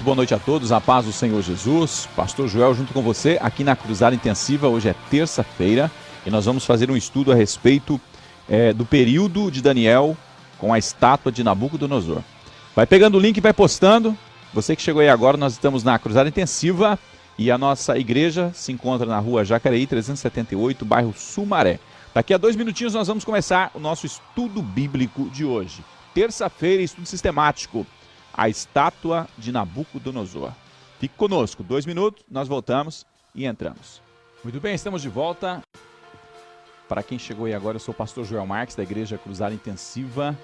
Muito boa noite a todos, a paz do Senhor Jesus. Pastor Joel junto com você aqui na Cruzada Intensiva. Hoje é terça-feira e nós vamos fazer um estudo a respeito do período de Daniel com a estátua de Nabucodonosor. Vai pegando o link e vai postando. Você que chegou aí agora, nós estamos na Cruzada Intensiva e a nossa igreja se encontra na rua Jacareí 378, bairro Sumaré. Daqui a 2 minutinhos nós vamos começar o nosso estudo bíblico de hoje. Terça-feira, estudo sistemático. A estátua de Nabucodonosor. Fique conosco, 2 minutos, nós voltamos e entramos. Muito bem, estamos de volta. Para quem chegou aí agora, eu sou o pastor Joel Marques, da Igreja Cruzada Intensiva.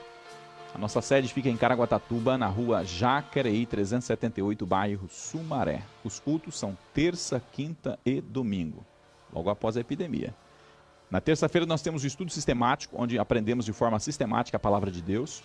A nossa sede fica em Caraguatatuba, na rua Jacareí 378, bairro Sumaré. Os cultos são terça, quinta e domingo, logo após a epidemia. Na terça-feira nós temos o estudo sistemático, onde aprendemos de forma sistemática a palavra de Deus.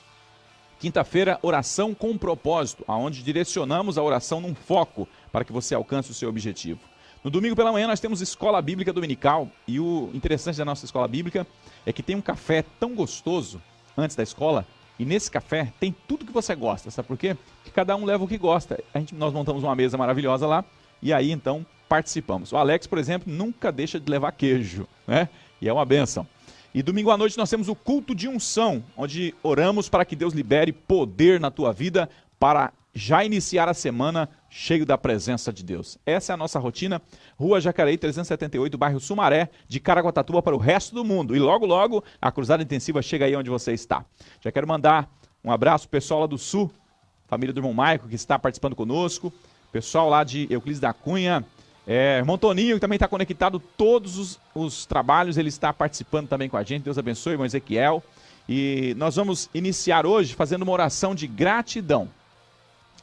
Quinta-feira, oração com propósito, onde direcionamos a oração num foco para que você alcance o seu objetivo. No domingo pela manhã nós temos escola bíblica dominical e o interessante da nossa escola bíblica é que tem um café tão gostoso antes da escola e nesse café tem tudo que você gosta, sabe por quê? Porque cada um leva o que gosta. Nós montamos uma mesa maravilhosa lá e aí então participamos. O Alex, por exemplo, nunca deixa de levar queijo, né? E é uma bênção. E domingo à noite nós temos o culto de unção, onde oramos para que Deus libere poder na tua vida para já iniciar a semana cheio da presença de Deus. Essa é a nossa rotina, Rua Jacareí 378, bairro Sumaré, de Caraguatatuba para o resto do mundo. E logo, logo, a Cruzada Intensiva chega aí onde você está. Já quero mandar um abraço pro pessoal lá do Sul, família do irmão Maico, que está participando conosco, pessoal lá de Euclides da Cunha, irmão Toninho, que também está conectado todos os trabalhos, ele está participando também com a gente. Deus abençoe, irmão Ezequiel. E nós vamos iniciar hoje fazendo uma oração de gratidão.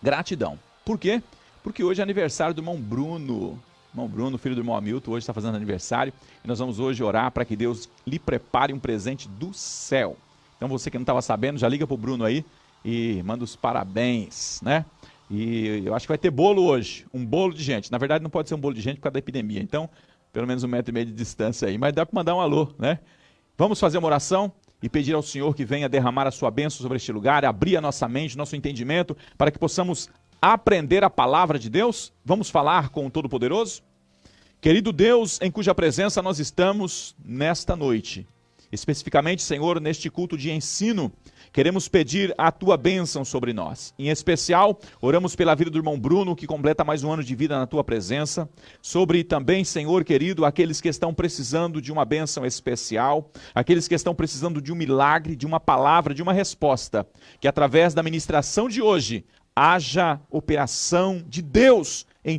Gratidão. Por quê? Porque hoje é aniversário do irmão Bruno. Irmão Bruno, filho do irmão Hamilton, hoje está fazendo aniversário. E nós vamos hoje orar para que Deus lhe prepare um presente do céu. Então você que não estava sabendo, já liga para o Bruno aí e manda os parabéns, né? E eu acho que vai ter bolo hoje, um bolo de gente. Na verdade não pode ser um bolo de gente por causa da epidemia, então pelo menos 1,5 metro de distância aí. Mas dá para mandar um alô, né? Vamos fazer uma oração e pedir ao Senhor que venha derramar a sua bênção sobre este lugar, abrir a nossa mente, nosso entendimento, para que possamos aprender a palavra de Deus. Vamos falar com o Todo-Poderoso? Querido Deus, em cuja presença nós estamos nesta noite, especificamente, Senhor, neste culto de ensino, queremos pedir a tua bênção sobre nós. Em especial, oramos pela vida do irmão Bruno, que completa mais um ano de vida na tua presença. Sobre também, Senhor querido, aqueles que estão precisando de uma bênção especial, aqueles que estão precisando de um milagre, de uma palavra, de uma resposta. Que através da ministração de hoje, haja operação de Deus em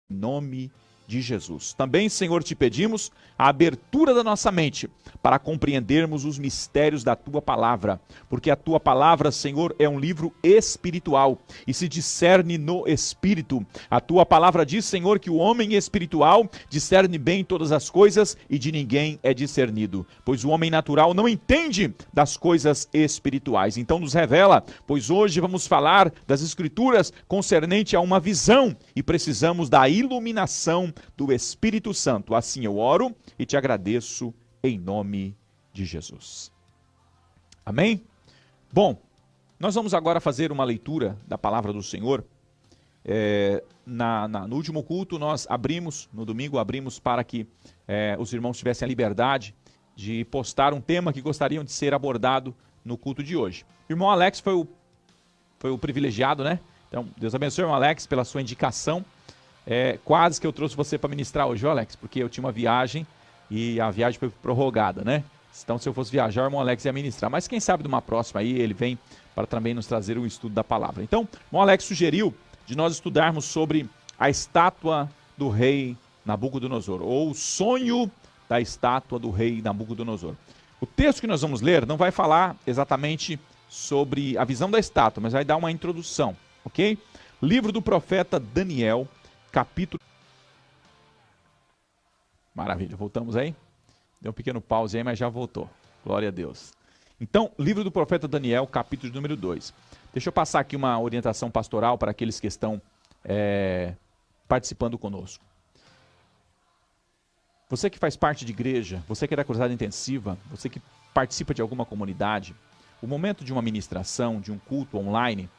nome de Jesus. Também, Senhor, te pedimos a abertura da nossa mente para compreendermos os mistérios da tua palavra, porque a tua palavra, Senhor, é um livro espiritual e se discerne no espírito. A tua palavra diz, Senhor, que o homem espiritual discerne bem todas as coisas e de ninguém é discernido, pois o homem natural não entende das coisas espirituais. Então nos revela, pois hoje vamos falar das escrituras concernente a uma visão e precisamos da iluminação do Espírito Santo. Assim eu oro e te agradeço em nome de Jesus. Amém? Bom, nós vamos agora fazer uma leitura da palavra do Senhor. No último culto nós abrimos, no domingo abrimos para que os irmãos tivessem a liberdade de postar um tema que gostariam de ser abordado no culto de hoje. O irmão Alex foi o privilegiado, né? Então, Deus abençoe, irmão Alex, pela sua indicação. Quase que eu trouxe você para ministrar hoje, Alex, porque eu tinha uma viagem e a viagem foi prorrogada, né? Então, se eu fosse viajar, o irmão Alex ia ministrar. Mas quem sabe de uma próxima aí, ele vem para também nos trazer um estudo da palavra. Então, o irmão Alex sugeriu de nós estudarmos sobre a estátua do rei Nabucodonosor, ou o sonho da estátua do rei Nabucodonosor. O texto que nós vamos ler não vai falar exatamente sobre a visão da estátua, mas vai dar uma introdução, ok? Livro do profeta Daniel, capítulo... Maravilha, voltamos aí? Deu um pequeno pause aí, mas já voltou. Glória a Deus. Então, livro do profeta Daniel, capítulo número 2. Deixa eu passar aqui uma orientação pastoral para aqueles que estão participando conosco. Você que faz parte de igreja, você que é da Cruzada Intensiva, você que participa de alguma comunidade, o momento de uma ministração, de um culto online,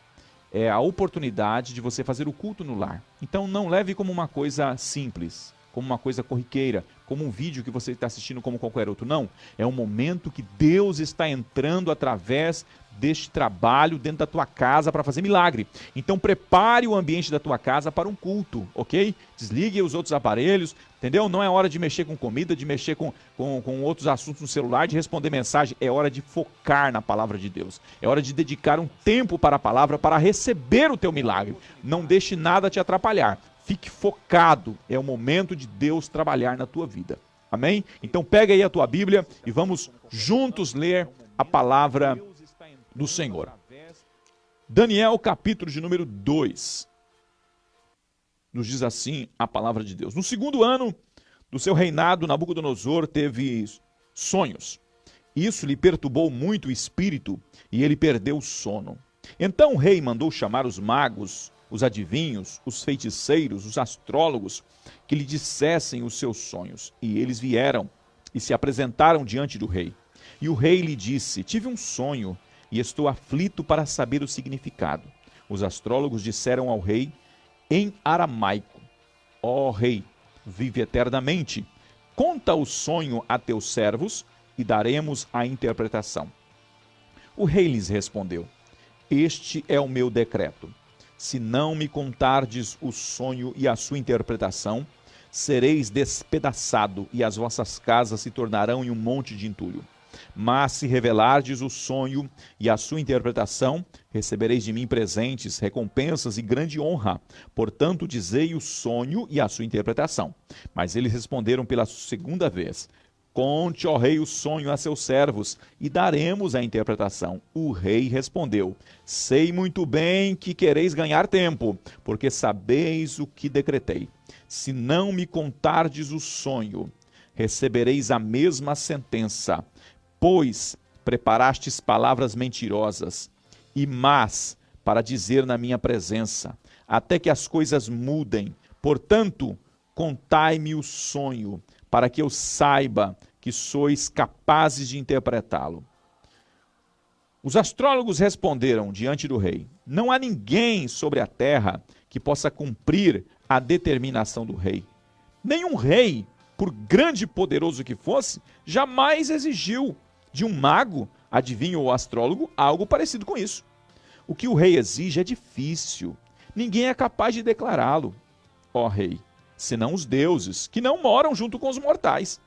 é a oportunidade de você fazer o culto no lar. Então não leve como uma coisa simples, como uma coisa corriqueira, como um vídeo que você está assistindo como qualquer outro. Não, é um momento que Deus está entrando através deste trabalho dentro da tua casa para fazer milagre. Então prepare o ambiente da tua casa para um culto, ok? Desligue os outros aparelhos, entendeu? Não é hora de mexer com comida, de mexer com outros assuntos no celular, de responder mensagem. É hora de focar na palavra de Deus. É hora de dedicar um tempo para a palavra, para receber o teu milagre. Não deixe nada te atrapalhar. Fique focado, é o momento de Deus trabalhar na tua vida. Amém? Então pega aí a tua Bíblia e vamos juntos ler a palavra do Senhor. Daniel, capítulo de número 2. Nos diz assim a palavra de Deus. No segundo ano do seu reinado, Nabucodonosor teve sonhos. Isso lhe perturbou muito o espírito e ele perdeu o sono. Então o rei mandou chamar os magos, os adivinhos, os feiticeiros, os astrólogos, que lhe dissessem os seus sonhos. E eles vieram e se apresentaram diante do rei. E o rei lhe disse: tive um sonho e estou aflito para saber o significado. Os astrólogos disseram ao rei em aramaico: ó rei, vive eternamente. Conta o sonho a teus servos e daremos a interpretação. O rei lhes respondeu: este é o meu decreto. Se não me contardes o sonho e a sua interpretação, sereis despedaçado e as vossas casas se tornarão em um monte de entulho. Mas se revelardes o sonho e a sua interpretação, recebereis de mim presentes, recompensas e grande honra. Portanto, dizei o sonho e a sua interpretação. Mas eles responderam pela segunda vez: conte, ó rei, o sonho a seus servos, e daremos a interpretação. O rei respondeu: sei muito bem que quereis ganhar tempo, porque sabeis o que decretei. Se não me contardes o sonho, recebereis a mesma sentença, pois preparastes palavras mentirosas e más para dizer na minha presença, até que as coisas mudem. Portanto, contai-me o sonho, para que eu saiba que sois capazes de interpretá-lo. Os astrólogos responderam diante do rei: não há ninguém sobre a terra que possa cumprir a determinação do rei. Nenhum rei, por grande e poderoso que fosse, jamais exigiu de um mago, adivinho ou astrólogo algo parecido com isso. O que o rei exige é difícil. Ninguém é capaz de declará-lo, ó rei, senão os deuses, que não moram junto com os mortais.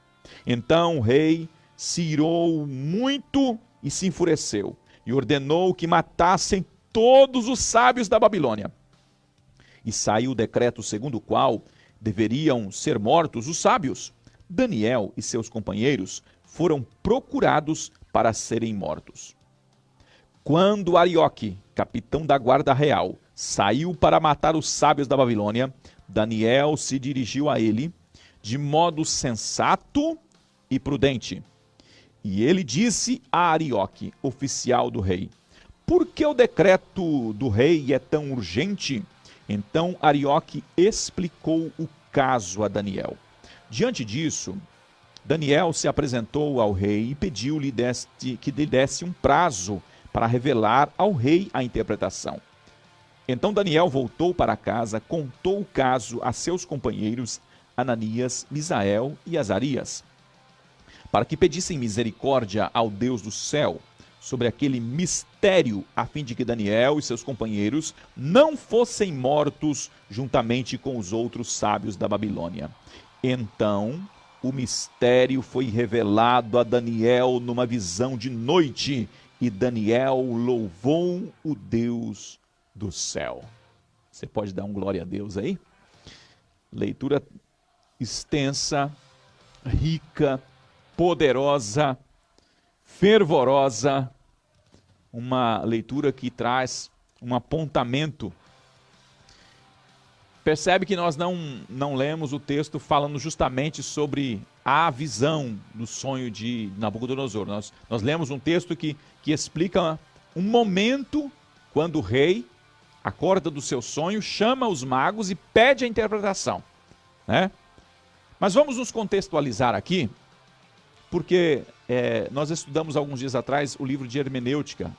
Então o rei se irou muito e se enfureceu, e ordenou que matassem todos os sábios da Babilônia. E saiu o decreto segundo o qual deveriam ser mortos os sábios. Daniel e seus companheiros foram procurados para serem mortos. Quando Arioque, capitão da guarda real, saiu para matar os sábios da Babilônia, Daniel se dirigiu a ele de modo sensato e prudente. E ele disse a Arioque, oficial do rei: por que o decreto do rei é tão urgente? Então Arioque explicou o caso a Daniel. Diante disso, Daniel se apresentou ao rei e pediu-lhe que lhe desse um prazo para revelar ao rei a interpretação. Então Daniel voltou para casa, contou o caso a seus companheiros Ananias, Misael e Azarias, para que pedissem misericórdia ao Deus do céu sobre aquele mistério, a fim de que Daniel e seus companheiros não fossem mortos juntamente com os outros sábios da Babilônia. Então o mistério foi revelado a Daniel numa visão de noite, e Daniel louvou o Deus do céu. Você pode dar um glória a Deus aí? Leitura extensa, rica, poderosa, fervorosa, uma leitura que traz um apontamento. Percebe que nós não lemos o texto falando justamente sobre a visão do sonho de Nabucodonosor. Nós lemos um texto que explica um momento quando o rei acorda do seu sonho, chama os magos e pede a interpretação, né? Mas vamos nos contextualizar aqui, porque nós estudamos alguns dias atrás o livro de hermenêutica,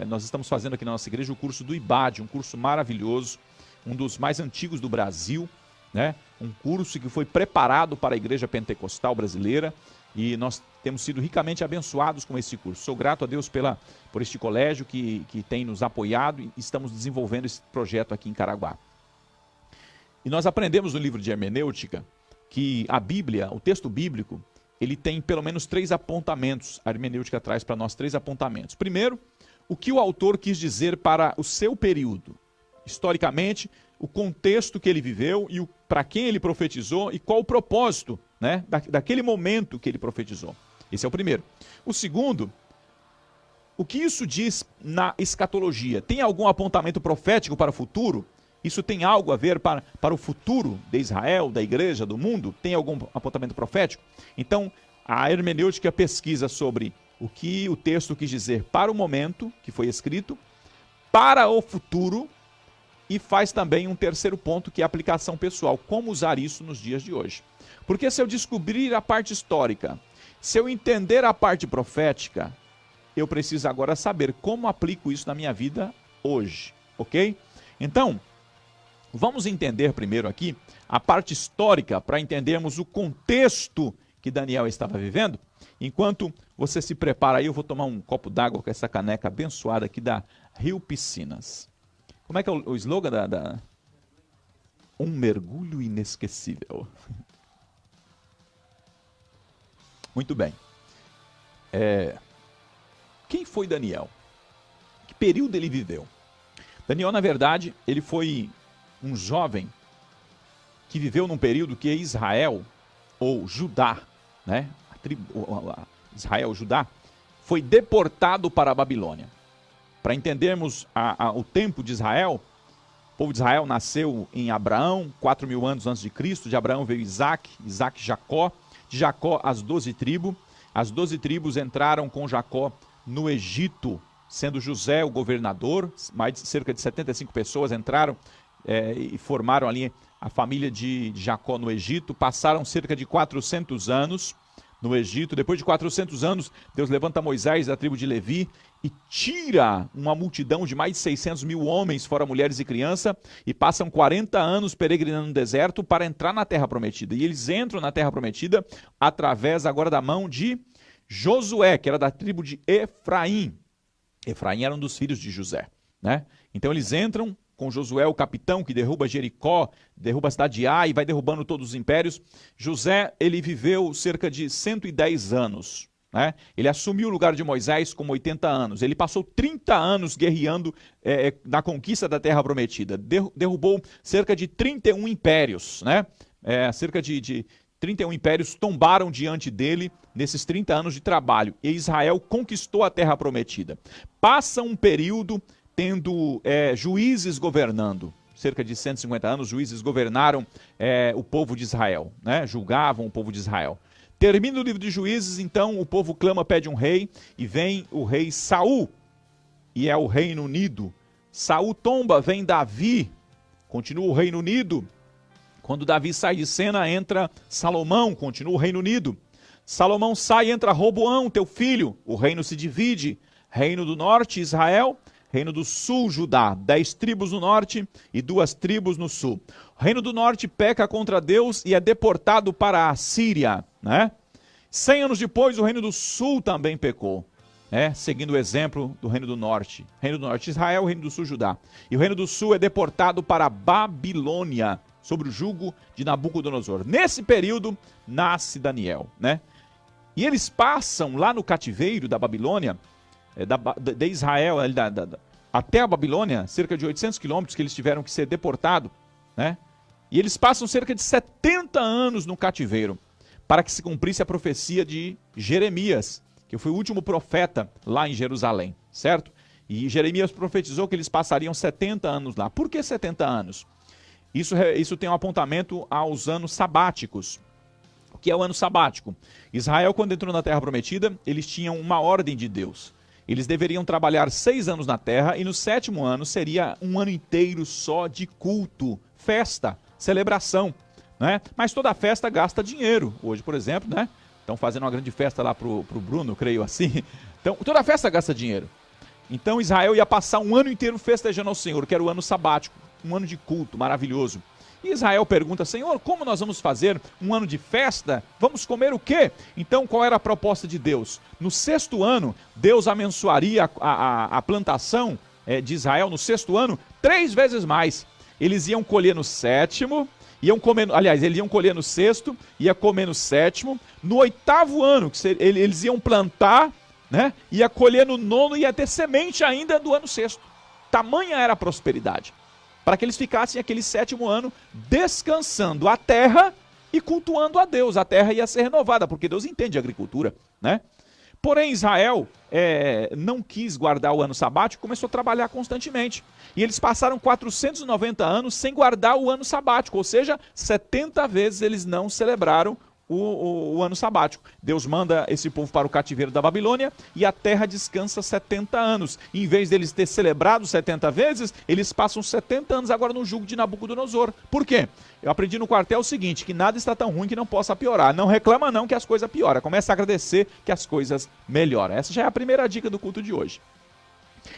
nós estamos fazendo aqui na nossa igreja o curso do IBAD, um curso maravilhoso, um dos mais antigos do Brasil, né? Um curso que foi preparado para a igreja pentecostal brasileira e nós temos sido ricamente abençoados com esse curso. Sou grato a Deus por este colégio que tem nos apoiado e estamos desenvolvendo esse projeto aqui em Caraguá. E nós aprendemos no livro de hermenêutica que a Bíblia, o texto bíblico, ele tem pelo menos 3 apontamentos. A hermenêutica traz para nós 3 apontamentos. Primeiro, o que o autor quis dizer para o seu período. Historicamente, o contexto que ele viveu e para quem ele profetizou e qual o propósito, né, daquele momento que ele profetizou. Esse é o primeiro. O segundo, o que isso diz na escatologia? Tem algum apontamento profético para o futuro? Isso tem algo a ver para o futuro de Israel, da igreja, do mundo? Tem algum apontamento profético? Então, a hermenêutica pesquisa sobre o que o texto quis dizer para o momento que foi escrito, para o futuro, e faz também um terceiro ponto, que é a aplicação pessoal. Como usar isso nos dias de hoje? Porque se eu descobrir a parte histórica, se eu entender a parte profética, eu preciso agora saber como aplico isso na minha vida hoje, ok? Então, vamos entender primeiro aqui a parte histórica para entendermos o contexto que Daniel estava vivendo. Enquanto você se prepara aí, eu vou tomar um copo d'água com essa caneca abençoada aqui da Rio Piscinas. Como é que é o slogan Um mergulho inesquecível. Muito bem. Quem foi Daniel? Que período ele viveu? Daniel, na verdade, ele foi um jovem que viveu num período que Israel, ou Judá, né? Israel, Judá, foi deportado para a Babilônia. Para entendermos o tempo de Israel, o povo de Israel nasceu em Abraão, 4.000 anos antes de Cristo. De Abraão veio Isaac, Jacó, de Jacó as 12 tribos. As 12 tribos entraram com Jacó no Egito, sendo José o governador. Cerca de 75 pessoas entraram e formaram ali a família de Jacó no Egito. Passaram cerca de 400 anos no Egito. Depois de 400 anos, Deus levanta Moisés da tribo de Levi e tira uma multidão de mais de 600 mil homens, fora mulheres e crianças, e passam 40 anos peregrinando no deserto para entrar na Terra Prometida. E eles entram na Terra Prometida através agora da mão de Josué, que era da tribo de Efraim. Efraim era um dos filhos de José, né? Então eles entram com Josué, o capitão, que derruba Jericó, derruba a cidade de Ai e vai derrubando todos os impérios. José, ele viveu cerca de 110 anos. Né? Ele assumiu o lugar de Moisés com 80 anos. Ele passou 30 anos guerreando na conquista da Terra Prometida. Derrubou cerca de 31 impérios. Né? Cerca de 31 impérios tombaram diante dele nesses 30 anos de trabalho. E Israel conquistou a Terra Prometida. Passa um período tendo juízes governando. Cerca de 150 anos, juízes governaram o povo de Israel, né? Julgavam o povo de Israel. Termina o livro de Juízes, então o povo clama, pede um rei, e vem o rei Saul, e é o Reino Unido. Saul tomba, vem Davi, continua o Reino Unido. Quando Davi sai de cena, entra Salomão, continua o Reino Unido. Salomão sai, entra Roboão, teu filho, o reino se divide. Reino do Norte, Israel. Reino do Sul, Judá, 10 tribos no norte e 2 tribos no sul. O Reino do Norte peca contra Deus e é deportado para a Síria, né? 100 anos depois, o Reino do Sul também pecou, né? Seguindo o exemplo do Reino do Norte. Reino do Norte, Israel, Reino do Sul, Judá. E o Reino do Sul é deportado para a Babilônia, sob o jugo de Nabucodonosor. Nesse período, nasce Daniel, né? E eles passam lá no cativeiro da Babilônia, de Israel até a Babilônia, cerca de 800 quilômetros que eles tiveram que ser deportados, né? E eles passam cerca de 70 anos no cativeiro, para que se cumprisse a profecia de Jeremias, que foi o último profeta lá em Jerusalém, certo? E Jeremias profetizou que eles passariam 70 anos lá. Por que 70 anos? Isso tem um apontamento aos anos sabáticos. O que é o ano sabático? Israel, quando entrou na Terra Prometida, eles tinham uma ordem de Deus. Eles deveriam trabalhar 6 anos na terra e no 7º ano seria um ano inteiro só de culto, festa, celebração, né? Mas toda festa gasta dinheiro. Hoje, por exemplo, né? Estão fazendo uma grande festa lá pro Bruno, creio assim. Então, toda festa gasta dinheiro. Então Israel ia passar um ano inteiro festejando ao Senhor, que era o ano sabático, um ano de culto maravilhoso. E Israel pergunta: Senhor, como nós vamos fazer um ano de festa? Vamos comer o quê? Então qual era a proposta de Deus? No 6º ano, Deus abençoaria a plantação de Israel no 6º ano 3 vezes mais. Eles iam colher no 7º, eles iam colher no 6º, ia comer no 7º, no 8º ano, eles iam plantar, né? Ia colher no 9º e ia ter semente ainda do ano 6º. Tamanha era a prosperidade. Para que eles ficassem aquele 7º ano descansando a terra e cultuando a Deus. A terra ia ser renovada, porque Deus entende a agricultura, né? Porém, Israel não quis guardar o ano sabático, começou a trabalhar constantemente. E eles passaram 490 anos sem guardar o ano sabático, ou seja, 70 vezes eles não celebraram o ano sabático. Deus manda esse povo para o cativeiro da Babilônia e a terra descansa 70 anos. E, em vez deles ter celebrado 70 vezes, eles passam 70 anos agora no jugo de Nabucodonosor. Por quê? Eu aprendi no quartel o seguinte, que nada está tão ruim que não possa piorar. Não reclama não que as coisas pioram. Começa a agradecer que as coisas melhoram. Essa já é a primeira dica do culto de hoje.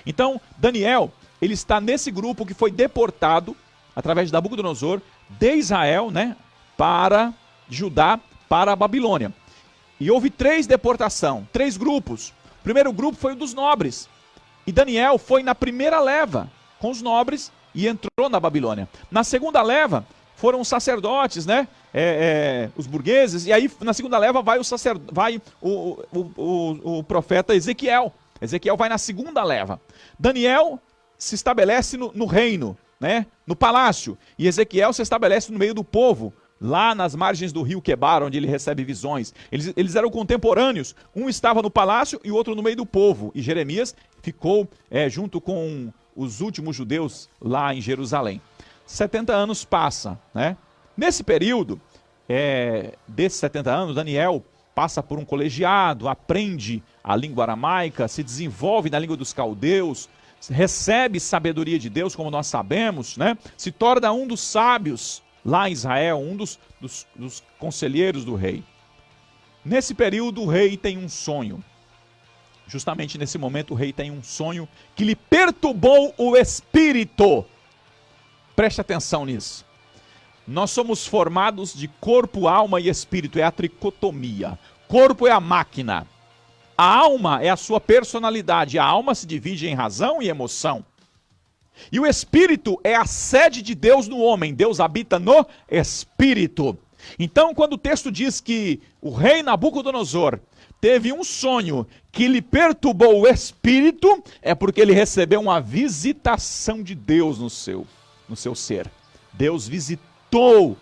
Então, Daniel, ele está nesse grupo que foi deportado, através de Nabucodonosor, de Israel, né, para Judá, para a Babilônia. E houve 3 deportações, 3 grupos. O primeiro grupo foi o dos nobres. E Daniel foi na primeira leva com os nobres e entrou na Babilônia. Na segunda leva foram os sacerdotes, né? Os burgueses. E aí na segunda leva vai o profeta Ezequiel. Ezequiel vai na segunda leva. Daniel se estabelece no reino, né? No palácio. E Ezequiel se estabelece no meio do povo, lá nas margens do rio Quebar, onde ele recebe visões. Eles eram contemporâneos, um estava no palácio e o outro no meio do povo. E Jeremias ficou junto com os últimos judeus lá em Jerusalém. 70 anos passa, né? Nesse período, desses 70 anos, Daniel passa por um colegiado, aprende a língua aramaica, se desenvolve na língua dos caldeus, recebe sabedoria de Deus, como nós sabemos, né? Se torna um dos sábios lá em Israel, um dos conselheiros do rei. Nesse período, o rei tem um sonho. Justamente nesse momento, o rei tem um sonho que lhe perturbou o espírito. Preste atenção nisso. Nós somos formados de corpo, alma e espírito. É a tricotomia. Corpo é a máquina. A alma é a sua personalidade. A alma se divide em razão e emoção. E o Espírito é a sede de Deus no homem. Deus habita no Espírito. Então, quando o texto diz que o rei Nabucodonosor teve um sonho que lhe perturbou o Espírito, é porque ele recebeu uma visitação de Deus no seu ser. Deus visitou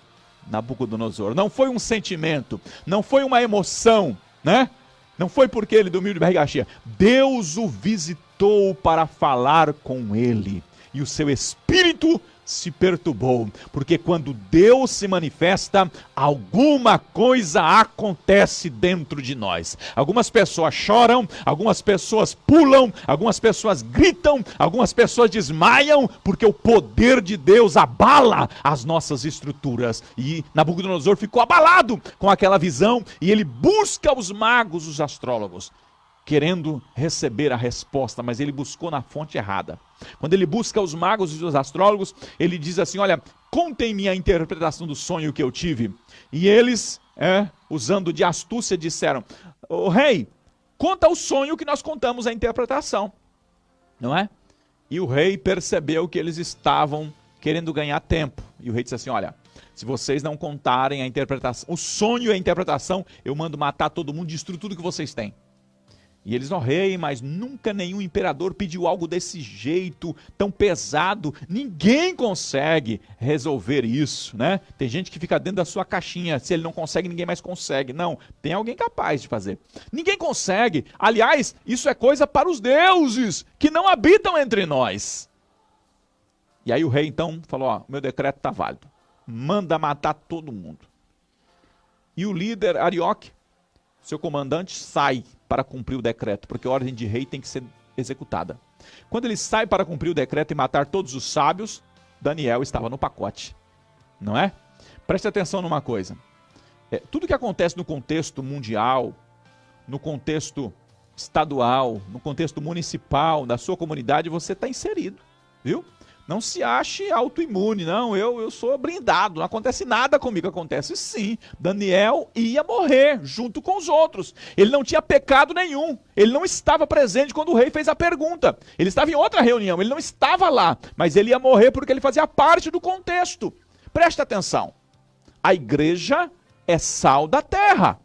Nabucodonosor. Não foi um sentimento, não foi uma emoção, né? Não foi porque ele dormiu de barriga cheia. Deus o visitou para falar com ele. E o seu espírito se perturbou, porque quando Deus se manifesta, alguma coisa acontece dentro de nós. Algumas pessoas choram, algumas pessoas pulam, algumas pessoas gritam, algumas pessoas desmaiam, porque o poder de Deus abala as nossas estruturas. E Nabucodonosor ficou abalado com aquela visão, e ele busca os magos, os astrólogos, querendo receber a resposta, mas ele buscou na fonte errada. Quando ele busca os magos e os astrólogos, ele diz assim: olha, contem-me a interpretação do sonho que eu tive. E eles, usando de astúcia, disseram: o rei, conta o sonho que nós contamos a interpretação. Não é? E o rei percebeu que eles estavam querendo ganhar tempo. E o rei disse assim: olha, se vocês não contarem a interpretação, o sonho e a interpretação, eu mando matar todo mundo, destruir tudo que vocês têm. E eles: não, rei, mas nunca nenhum imperador pediu algo desse jeito, tão pesado. Ninguém consegue resolver isso, né? Tem gente que fica dentro da sua caixinha. Se ele não consegue, ninguém mais consegue. Não, tem alguém capaz de fazer. Ninguém consegue. Aliás, isso é coisa para os deuses, que não habitam entre nós. E aí o rei então falou: ó, meu decreto está válido. Manda matar todo mundo. E o líder Arioque, seu comandante, sai para cumprir o decreto, porque a ordem de rei tem que ser executada. Quando ele sai para cumprir o decreto e matar todos os sábios, Daniel estava no pacote, não é? Preste atenção numa coisa. Tudo que acontece no contexto mundial, no contexto estadual, no contexto municipal, da sua comunidade, você está inserido, viu? Não se ache autoimune, não, eu sou blindado, não acontece nada comigo, acontece sim. Daniel ia morrer junto com os outros, ele não tinha pecado nenhum, ele não estava presente quando o rei fez a pergunta, ele estava em outra reunião, ele não estava lá, mas ele ia morrer porque ele fazia parte do contexto. Presta atenção, a igreja é sal da terra,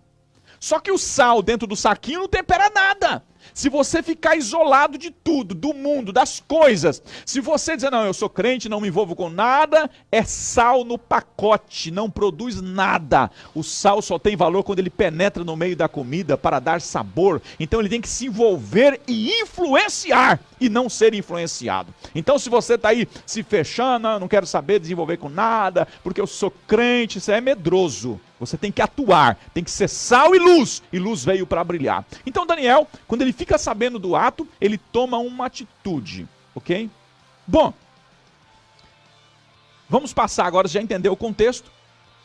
só que o sal dentro do saquinho não tempera nada. Se você ficar isolado de tudo, do mundo, das coisas, se você dizer, não, eu sou crente, não me envolvo com nada, é sal no pacote, não produz nada. O sal só tem valor quando ele penetra no meio da comida para dar sabor. Então ele tem que se envolver e influenciar e não ser influenciado. Então se você está aí se fechando, não quero saber desenvolver com nada, porque eu sou crente, isso é medroso. Você tem que atuar, tem que ser sal e luz veio para brilhar. Então Daniel, quando ele fica sabendo do ato, ele toma uma atitude, ok? Bom, vamos passar agora, você já entendeu o contexto,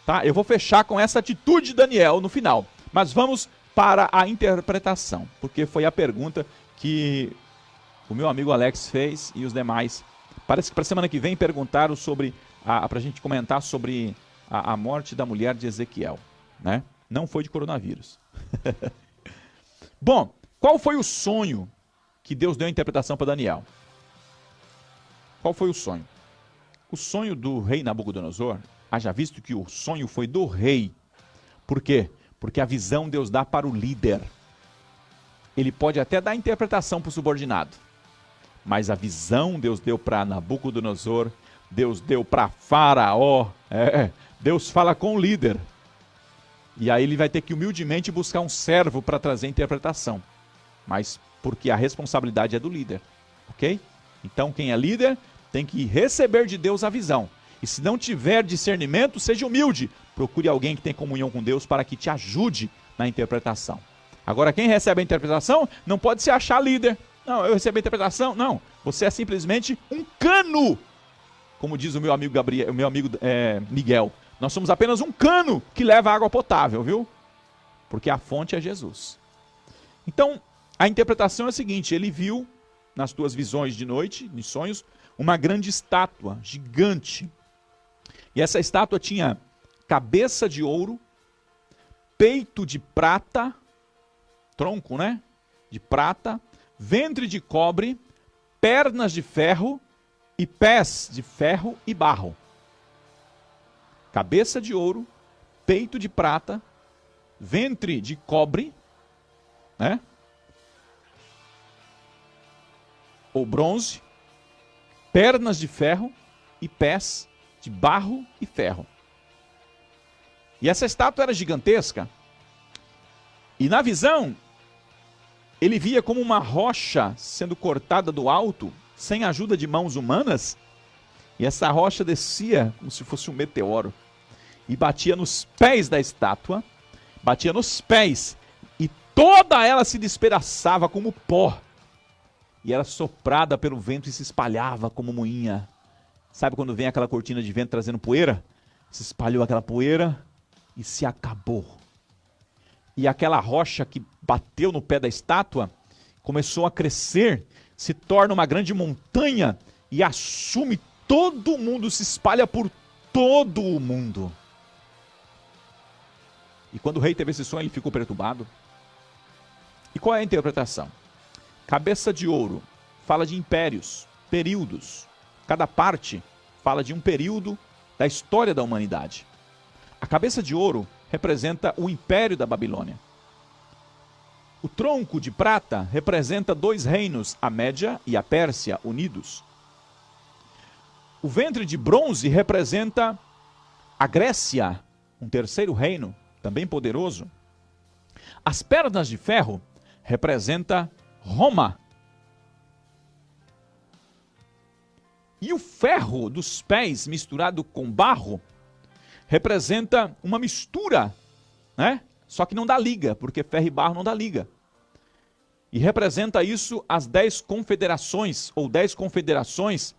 tá? Eu vou fechar com essa atitude de Daniel no final, mas vamos para a interpretação, porque foi a pergunta que o meu amigo Alex fez e os demais. Parece que para a semana que vem perguntaram sobre, para a gente comentar sobre a morte da mulher de Ezequiel, né? Não foi de coronavírus. Bom, qual foi o sonho que Deus deu a interpretação para Daniel? Qual foi o sonho? O sonho do rei Nabucodonosor, haja visto que o sonho foi do rei. Por quê? Porque a visão Deus dá para o líder. Ele pode até dar a interpretação para o subordinado, mas a visão Deus deu para Nabucodonosor, Deus deu para Faraó, Deus fala com o líder. E aí ele vai ter que humildemente buscar um servo para trazer a interpretação. Mas porque a responsabilidade é do líder, ok? Então quem é líder tem que receber de Deus a visão. E se não tiver discernimento, seja humilde. Procure alguém que tem comunhão com Deus para que te ajude na interpretação. Agora quem recebe a interpretação não pode se achar líder. Não, eu recebi a interpretação. Não, você é simplesmente um cano. Como diz o meu amigo Gabriel, o meu amigo Miguel. Nós somos apenas um cano que leva água potável, viu? Porque a fonte é Jesus. Então, a interpretação é a seguinte, ele viu, nas tuas visões de noite, em sonhos, uma grande estátua, gigante. E essa estátua tinha cabeça de ouro, peito de prata, tronco, né? De prata, ventre de cobre, pernas de ferro e pés de ferro e barro. Cabeça de ouro, peito de prata, ventre de cobre, né? Ou bronze, pernas de ferro e pés de barro e ferro. E essa estátua era gigantesca. E na visão, ele via como uma rocha sendo cortada do alto, sem ajuda de mãos humanas. E essa rocha descia como se fosse um meteoro. E batia nos pés da estátua. Batia nos pés. E toda ela se despedaçava como pó. E era soprada pelo vento e se espalhava como moinha. Sabe quando vem aquela cortina de vento trazendo poeira? Se espalhou aquela poeira e se acabou. E aquela rocha que bateu no pé da estátua começou a crescer, se torna uma grande montanha e assume todo o mundo, se espalha por todo o mundo. E quando o rei teve esse sonho, ele ficou perturbado. E qual é a interpretação? Cabeça de ouro fala de impérios, períodos. Cada parte fala de um período da história da humanidade. A cabeça de ouro representa o império da Babilônia. O tronco de prata representa dois reinos, a Média e a Pérsia, unidos. O ventre de bronze representa a Grécia, um terceiro reino, também poderoso. As pernas de ferro representam Roma. E o ferro dos pés misturado com barro representa uma mistura, né? Só que não dá liga, porque ferro e barro não dá liga. E representa isso as 10 confederações, ou 10 confederações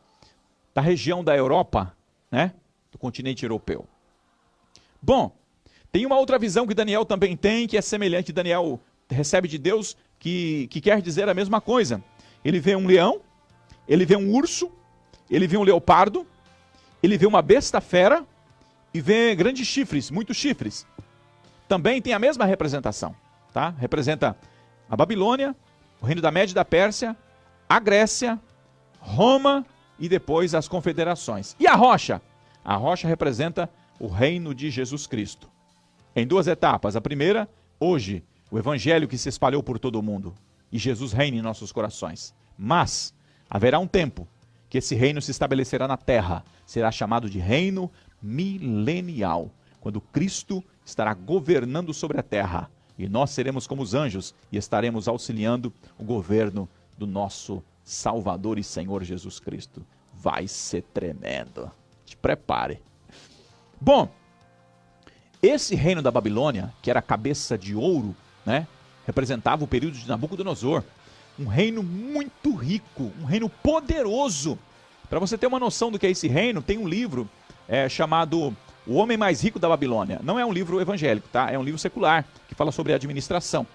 da região da Europa, né? Do continente europeu. Bom, tem uma outra visão que Daniel também tem, que é semelhante. Daniel recebe de Deus que quer dizer a mesma coisa. Ele vê um leão, ele vê um urso, ele vê um leopardo, ele vê uma besta fera e vê grandes chifres, muitos chifres. Também tem a mesma representação, tá? Representa a Babilônia, o reino da Média e da Pérsia, a Grécia, Roma e depois as confederações. E a rocha? A rocha representa o reino de Jesus Cristo. Em duas etapas. A primeira, hoje, o evangelho que se espalhou por todo o mundo. E Jesus reina em nossos corações. Mas haverá um tempo que esse reino se estabelecerá na terra. Será chamado de reino milenial, quando Cristo estará governando sobre a terra. E nós seremos como os anjos e estaremos auxiliando o governo do nosso Salvador e Senhor Jesus Cristo. Vai ser tremendo. Te prepare. Bom, esse reino da Babilônia, que era a cabeça de ouro, né, representava o período de Nabucodonosor. Um reino muito rico, um reino poderoso. Para você ter uma noção do que é esse reino, tem um livro chamado O Homem Mais Rico da Babilônia. Não é um livro evangélico, tá? É um livro secular, que fala sobre administração.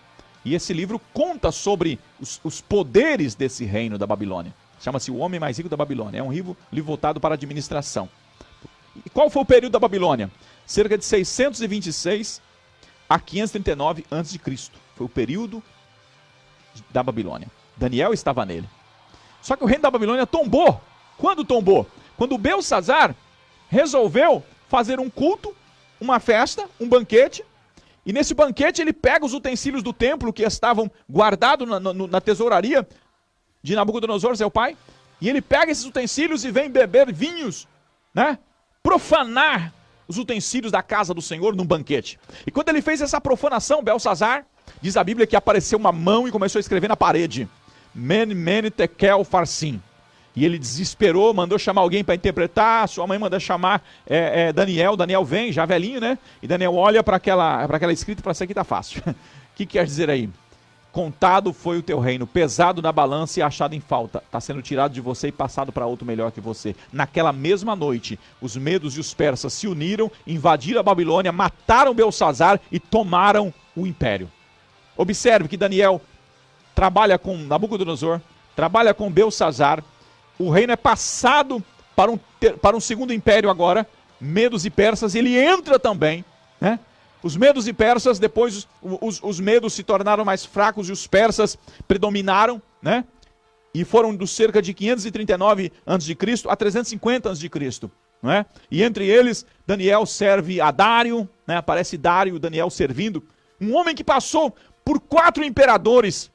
E esse livro conta sobre os poderes desse reino da Babilônia. Chama-se O Homem Mais Rico da Babilônia. É um livro voltado para a administração. E qual foi o período da Babilônia? Cerca de 626 a 539 a.C. Foi o período da Babilônia. Daniel estava nele. Só que o reino da Babilônia tombou. Quando tombou? Quando Belsassar resolveu fazer um culto, uma festa, um banquete. E nesse banquete ele pega os utensílios do templo que estavam guardados na tesouraria de Nabucodonosor, seu pai. E ele pega esses utensílios e vem beber vinhos, né? Profanar os utensílios da casa do Senhor num banquete. E quando ele fez essa profanação, Belsassar, diz a Bíblia que apareceu uma mão e começou a escrever na parede. Men, men, tekel, farsim. E ele desesperou, mandou chamar alguém para interpretar, sua mãe manda chamar Daniel. Daniel vem, já velhinho, né? E Daniel olha para aquela escrita e fala, isso aqui tá fácil. O que quer dizer aí? Contado foi o teu reino, pesado na balança e achado em falta. Está sendo tirado de você e passado para outro melhor que você. Naquela mesma noite, os medos e os persas se uniram, invadiram a Babilônia, mataram Belsassar e tomaram o império. Observe que Daniel trabalha com Nabucodonosor, trabalha com Belsassar. O reino é passado para um segundo império agora, medos e persas. Ele entra também, né? Os medos e persas, depois os medos se tornaram mais fracos e os persas predominaram, né? E foram dos cerca de 539 a.C. a 350 a.C., não é? E entre eles, Daniel serve a Dário, né? Aparece Dário, Daniel servindo. Um homem que passou por 4 imperadores,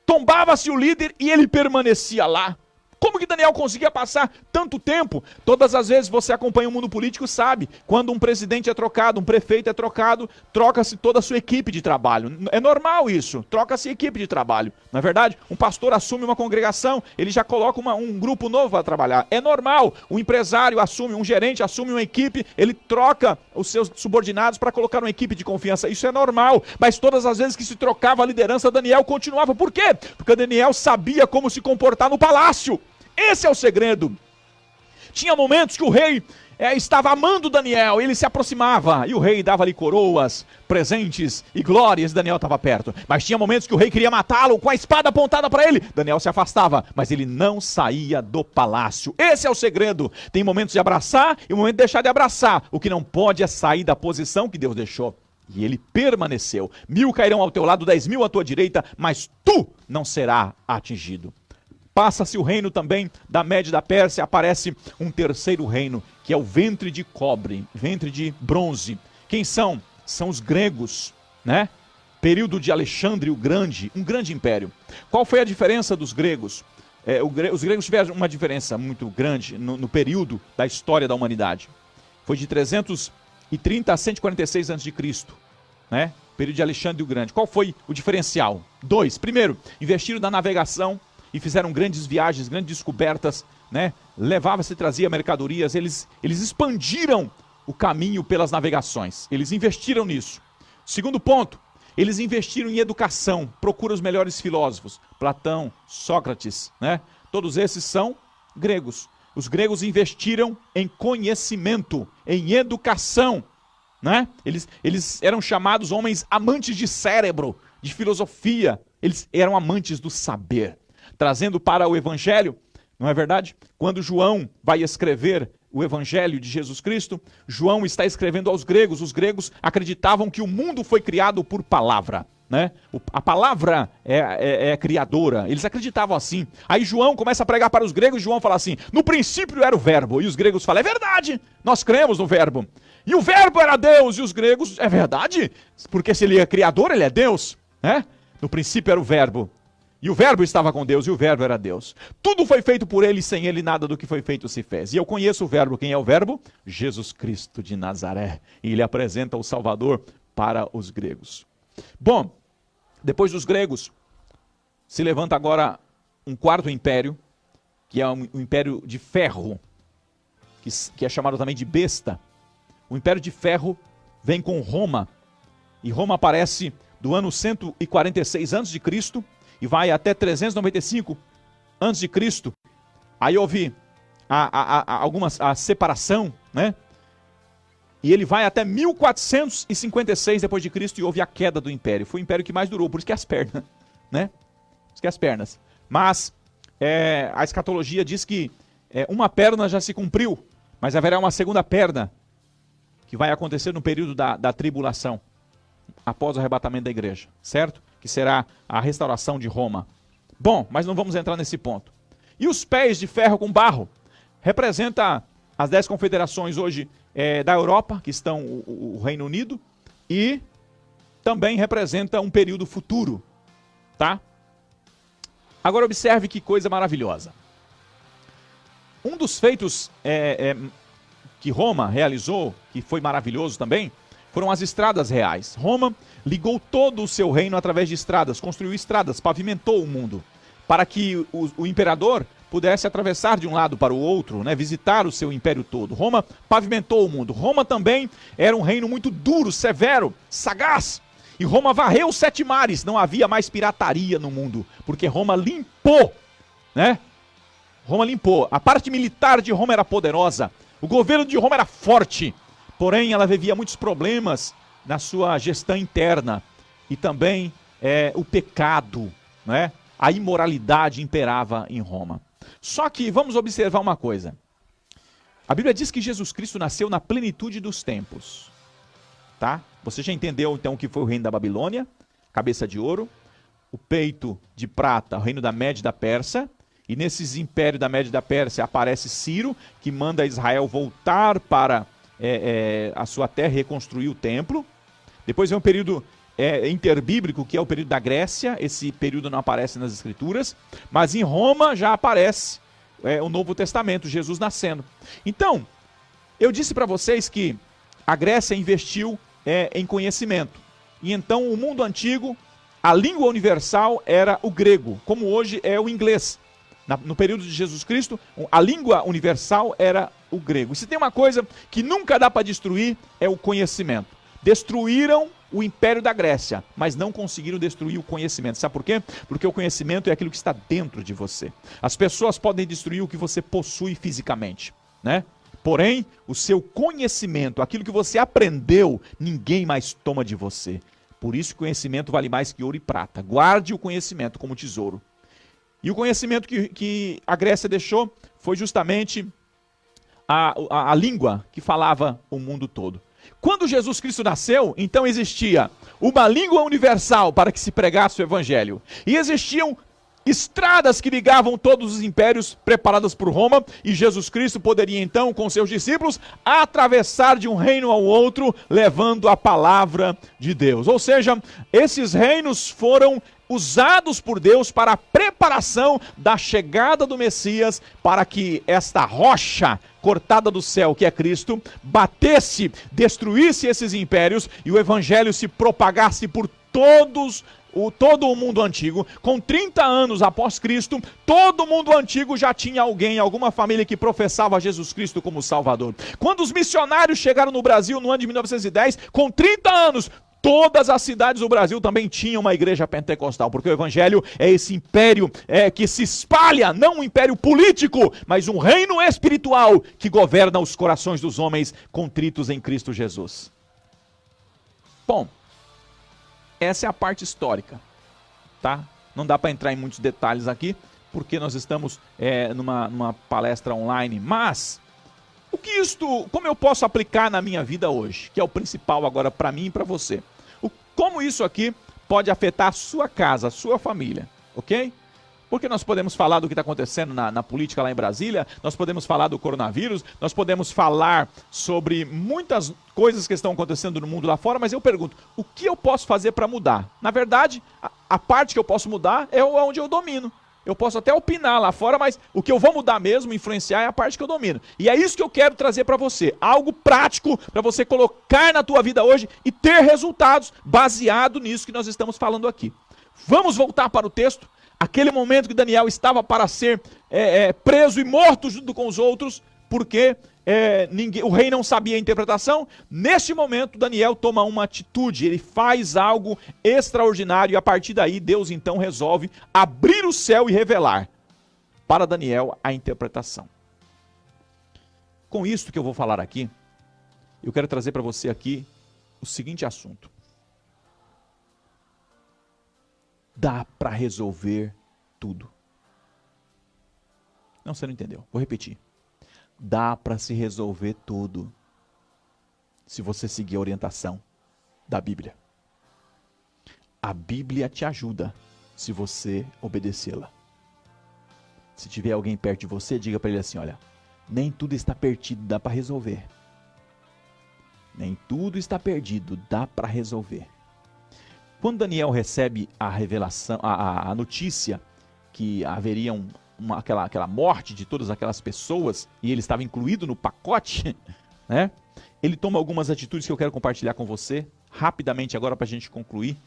tombava-se o líder e ele permanecia lá. Como que Daniel conseguia passar tanto tempo? Todas as vezes você acompanha o mundo político, sabe, quando um presidente é trocado, um prefeito é trocado, troca-se toda a sua equipe de trabalho. É normal isso, troca-se equipe de trabalho. Na verdade, um pastor assume uma congregação, ele já coloca um grupo novo para trabalhar. É normal, um empresário assume, um gerente assume uma equipe, ele troca os seus subordinados para colocar uma equipe de confiança. Isso é normal, mas todas as vezes que se trocava a liderança, Daniel continuava. Por quê? Porque Daniel sabia como se comportar no palácio. Esse é o segredo. Tinha momentos que o rei estava amando Daniel, ele se aproximava, e o rei dava-lhe coroas, presentes e glórias, Daniel estava perto. Mas tinha momentos que o rei queria matá-lo com a espada apontada para ele, Daniel se afastava, mas ele não saía do palácio. Esse é o segredo. Tem momentos de abraçar e momentos de deixar de abraçar. O que não pode é sair da posição que Deus deixou. E ele permaneceu. 1000 cairão ao teu lado, 10.000 à tua direita, mas tu não serás atingido. Passa-se o reino também da Média e da Pérsia, aparece um terceiro reino, que é o ventre de cobre, ventre de bronze. Quem são? São os gregos, né? Período de Alexandre o Grande, um grande império. Qual foi a diferença dos gregos? Os gregos tiveram uma diferença muito grande no período da história da humanidade. Foi de 330 a 146 a.C., né? Período de Alexandre o Grande. Qual foi o diferencial? 2. Primeiro, investiram na navegação, e fizeram grandes viagens, grandes descobertas, né? Levava-se e trazia mercadorias, eles expandiram o caminho pelas navegações, eles investiram nisso. Segundo ponto, eles investiram em educação, procura os melhores filósofos, Platão, Sócrates, né? Todos esses são gregos. Os gregos investiram em conhecimento, em educação, né? Eles eram chamados homens amantes de cérebro, de filosofia, Eles eram amantes do saber, trazendo para o evangelho, não é verdade? Quando João vai escrever o evangelho de Jesus Cristo, João está escrevendo aos gregos. Os gregos acreditavam que o mundo foi criado por palavra, né? A palavra é criadora, eles acreditavam assim. Aí João começa a pregar para os gregos, e João fala assim: no princípio era o verbo, e os gregos falam: é verdade, nós cremos no verbo, e o verbo era Deus, e os gregos: é verdade, porque se ele é criador, ele é Deus, né? No princípio era o verbo, e o verbo estava com Deus, e o verbo era Deus. Tudo foi feito por ele, e sem ele nada do que foi feito se fez. E eu conheço o verbo. Quem é o verbo? Jesus Cristo de Nazaré. E ele apresenta o Salvador para os gregos. Bom, depois dos gregos, se levanta agora um quarto império, que é o império de ferro, que é chamado também de besta. O império de ferro vem com Roma, e Roma aparece do ano 146 a.C., e vai até 395 a.C. Aí houve a separação, né? E ele vai até 1456 depois de Cristo, e houve a queda do império. Foi o império que mais durou, por isso que as pernas, né? Por isso que as pernas. Mas a escatologia diz que uma perna já se cumpriu, mas haverá uma segunda perna que vai acontecer no período da tribulação, após o arrebatamento da igreja, certo? Que será a restauração de Roma. Bom, mas não vamos entrar nesse ponto. E os pés de ferro com barro representa as 10 confederações hoje da Europa, que estão o Reino Unido, e também representa um período futuro, tá? Agora observe que coisa maravilhosa. Um dos feitos que Roma realizou, que foi maravilhoso também, foram as estradas reais. Roma ligou todo o seu reino através de estradas, construiu estradas, pavimentou o mundo, para que o imperador pudesse atravessar de um lado para o outro, né, visitar o seu império todo. Roma pavimentou o mundo. Roma também era um reino muito duro, severo, sagaz. E Roma varreu os 7 mares, não havia mais pirataria no mundo, porque Roma limpou, né? Roma limpou. A parte militar de Roma era poderosa, o governo de Roma era forte. Porém, ela vivia muitos problemas na sua gestão interna. E também o pecado, né? A imoralidade imperava em Roma. Só que vamos observar uma coisa. A Bíblia diz que Jesus Cristo nasceu na plenitude dos tempos. Tá? Você já entendeu então o que foi o reino da Babilônia? Cabeça de ouro. O peito de prata, o reino da Média e da Pérsia. E nesses impérios da Média e da Pérsia aparece Ciro, que manda Israel voltar para a sua terra e reconstruir o templo. Depois vem um período interbíblico, que é o período da Grécia. Esse período não aparece nas Escrituras, mas em Roma já aparece o Novo Testamento, Jesus nascendo. Então, eu disse para vocês que a Grécia investiu em conhecimento. E então o mundo antigo, a língua universal era o grego, como hoje é o inglês. No período de Jesus Cristo, a língua universal era o grego. E se tem uma coisa que nunca dá para destruir, é o conhecimento. Destruíram o império da Grécia, mas não conseguiram destruir o conhecimento. Sabe por quê? Porque o conhecimento é aquilo que está dentro de você. As pessoas podem destruir o que você possui fisicamente, né? Porém, o seu conhecimento, aquilo que você aprendeu, ninguém mais toma de você. Por isso o conhecimento vale mais que ouro e prata. Guarde o conhecimento como tesouro. E o conhecimento que a Grécia deixou foi justamente a língua que falava o mundo todo. Quando Jesus Cristo nasceu, então existia uma língua universal para que se pregasse o evangelho. E existiam estradas que ligavam todos os impérios preparadas por Roma, e Jesus Cristo poderia então, com seus discípulos, atravessar de um reino ao outro, levando a palavra de Deus. Ou seja, esses reinos foram usados por Deus para a preparação da chegada do Messias, para que esta rocha cortada do céu, que é Cristo, batesse, destruísse esses impérios e o evangelho se propagasse por todo o mundo antigo. Com 30 anos após Cristo, todo o mundo antigo já tinha alguém, alguma família que professava Jesus Cristo como Salvador. Quando os missionários chegaram no Brasil no ano de 1910, com 30 anos, todas as cidades do Brasil também tinham uma igreja pentecostal, porque o evangelho é esse império que se espalha, não um império político, mas um reino espiritual que governa os corações dos homens contritos em Cristo Jesus. Bom, essa é a parte histórica, tá? Não dá para entrar em muitos detalhes aqui, porque nós estamos numa palestra online, mas como eu posso aplicar na minha vida hoje, que é o principal agora para mim e para você? Como isso aqui pode afetar a sua casa, a sua família, ok? Porque nós podemos falar do que está acontecendo na política lá em Brasília, nós podemos falar do coronavírus, nós podemos falar sobre muitas coisas que estão acontecendo no mundo lá fora, mas eu pergunto, o que eu posso fazer para mudar? Na verdade, a parte que eu posso mudar é onde eu domino. Eu posso até opinar lá fora, mas o que eu vou mudar mesmo, influenciar, é a parte que eu domino. E é isso que eu quero trazer para você. Algo prático para você colocar na tua vida hoje e ter resultados baseado nisso que nós estamos falando aqui. Vamos voltar para o texto. Aquele momento que Daniel estava para ser preso e morto junto com os outros, porque o rei não sabia a interpretação. Neste momento, Daniel toma uma atitude, ele faz algo extraordinário e a partir daí Deus então resolve abrir o céu e revelar para Daniel a interpretação. Com isso que eu vou falar aqui, eu quero trazer para você aqui o seguinte assunto. Dá para resolver tudo. Não, você não entendeu. Vou repetir. Dá para se resolver tudo se você seguir a orientação da Bíblia. A Bíblia te ajuda se você obedecê-la. Se tiver alguém perto de você, diga para ele assim, olha, nem tudo está perdido, dá para resolver. Nem tudo está perdido, dá para resolver. Quando Daniel recebe a revelação, a notícia que haveria aquela morte de todas aquelas pessoas, e ele estava incluído no pacote, né? Ele toma algumas atitudes que eu quero compartilhar com você, rapidamente agora para a gente concluir.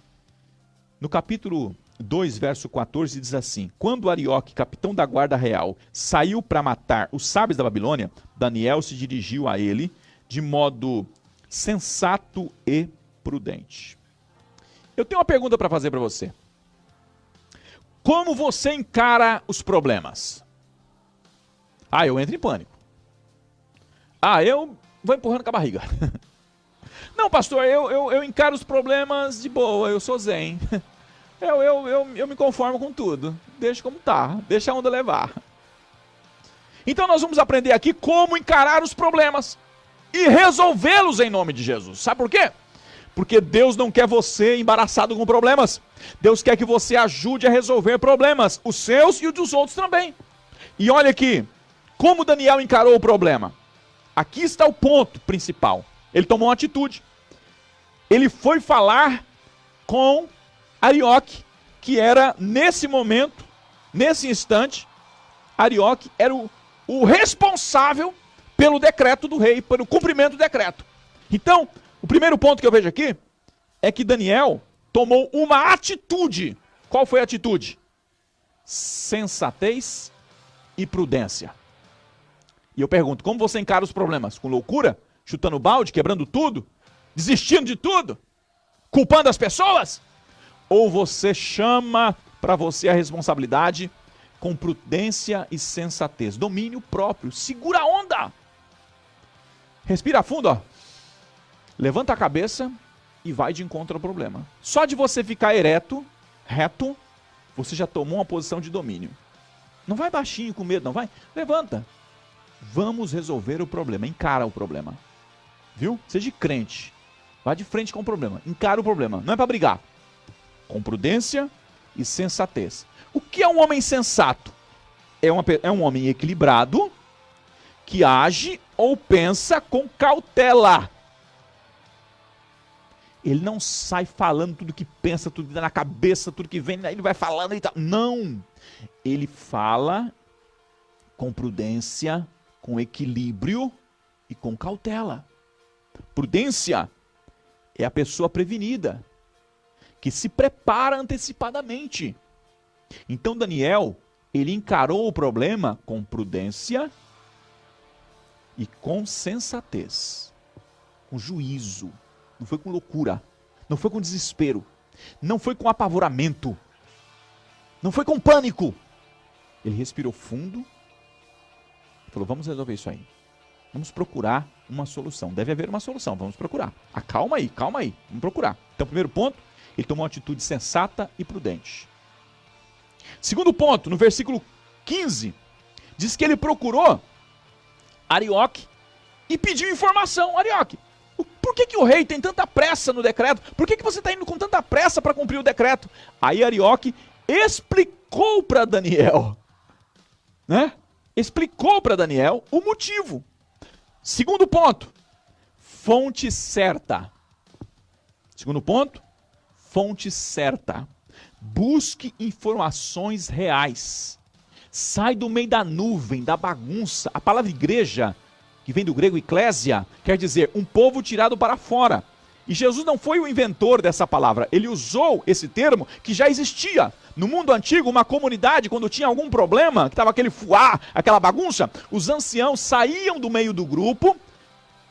No capítulo 2, verso 14, diz assim, quando Arioque, capitão da guarda real, saiu para matar os sábios da Babilônia, Daniel se dirigiu a ele de modo sensato e prudente. Eu tenho uma pergunta para fazer para você. Como você encara os problemas? Eu entro em pânico. Eu vou empurrando com a barriga. Não, pastor, eu encaro os problemas de boa, eu sou zen. Eu me conformo com tudo. Deixa como tá, deixa a onda levar. Então nós vamos aprender aqui como encarar os problemas e resolvê-los em nome de Jesus. Sabe por quê? Porque Deus não quer você embaraçado com problemas. Deus quer que você ajude a resolver problemas, os seus e os dos outros também. E olha aqui, como Daniel encarou o problema. Aqui está o ponto principal. Ele tomou uma atitude. Ele foi falar com Arioque, que era nesse momento, nesse instante, Arioque era o responsável pelo decreto do rei, pelo cumprimento do decreto. Então, o primeiro ponto que eu vejo aqui é que Daniel tomou uma atitude. Qual foi a atitude? Sensatez e prudência. E eu pergunto, como você encara os problemas? Com loucura? Chutando balde, quebrando tudo? Desistindo de tudo? Culpando as pessoas? Ou você chama para você a responsabilidade com prudência e sensatez? Domínio próprio. Segura a onda. Respira fundo, ó. Levanta a cabeça e vai de encontro ao problema. Só de você ficar reto, você já tomou uma posição de domínio. Não vai baixinho com medo, não vai? Levanta. Vamos resolver o problema, encara o problema. Viu? Seja crente. Vá de frente com o problema, encara o problema. Não é para brigar. Com prudência e sensatez. O que é um homem sensato? É um homem equilibrado que age ou pensa com cautela. Ele não sai falando tudo que pensa, tudo que dá na cabeça, tudo que vem, aí ele vai falando e tal. Não. Ele fala com prudência, com equilíbrio e com cautela. Prudência é a pessoa prevenida, que se prepara antecipadamente. Então Daniel, ele encarou o problema com prudência e com sensatez, com juízo. Não foi com loucura, não foi com desespero, não foi com apavoramento, não foi com pânico. Ele respirou fundo e falou, vamos resolver isso aí. Vamos procurar uma solução. Deve haver uma solução, vamos procurar. Calma aí, vamos procurar. Então, primeiro ponto, ele tomou uma atitude sensata e prudente. Segundo ponto, no versículo 15, diz que ele procurou Arioque e pediu informação. Arioque, por que o rei tem tanta pressa no decreto? Por que você está indo com tanta pressa para cumprir o decreto? Aí Arioque explicou para Daniel, né? Explicou para Daniel o motivo. Segundo ponto, fonte certa. Segundo ponto, fonte certa. Busque informações reais. Sai do meio da nuvem, da bagunça. A palavra igreja, que vem do grego eclésia, quer dizer um povo tirado para fora. E Jesus não foi o inventor dessa palavra. Ele usou esse termo que já existia. No mundo antigo, uma comunidade, quando tinha algum problema, que estava aquele fuá, aquela bagunça, os anciãos saíam do meio do grupo,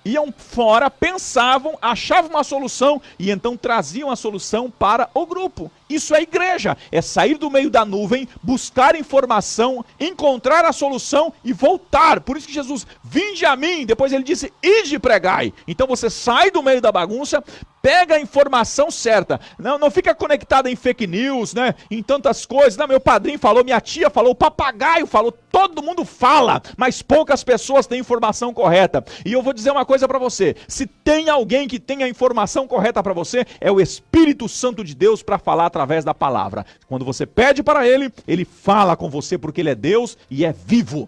iam fora, pensavam, achavam uma solução e então traziam a solução para o grupo. Isso é igreja, é sair do meio da nuvem, buscar informação, encontrar a solução e voltar. Por isso que Jesus, vinde a mim, depois ele disse, ide e pregai. Então você sai do meio da bagunça, pega a informação certa. Não fica conectado em fake news, né? Em tantas coisas. Não, meu padrinho falou, minha tia falou, o papagaio falou, todo mundo fala, mas poucas pessoas têm informação correta. E eu vou dizer uma coisa para você, se tem alguém que tem a informação correta para você, é o Espírito Santo de Deus para falar através da palavra. Quando você pede para ele, ele fala com você porque ele é Deus e é vivo.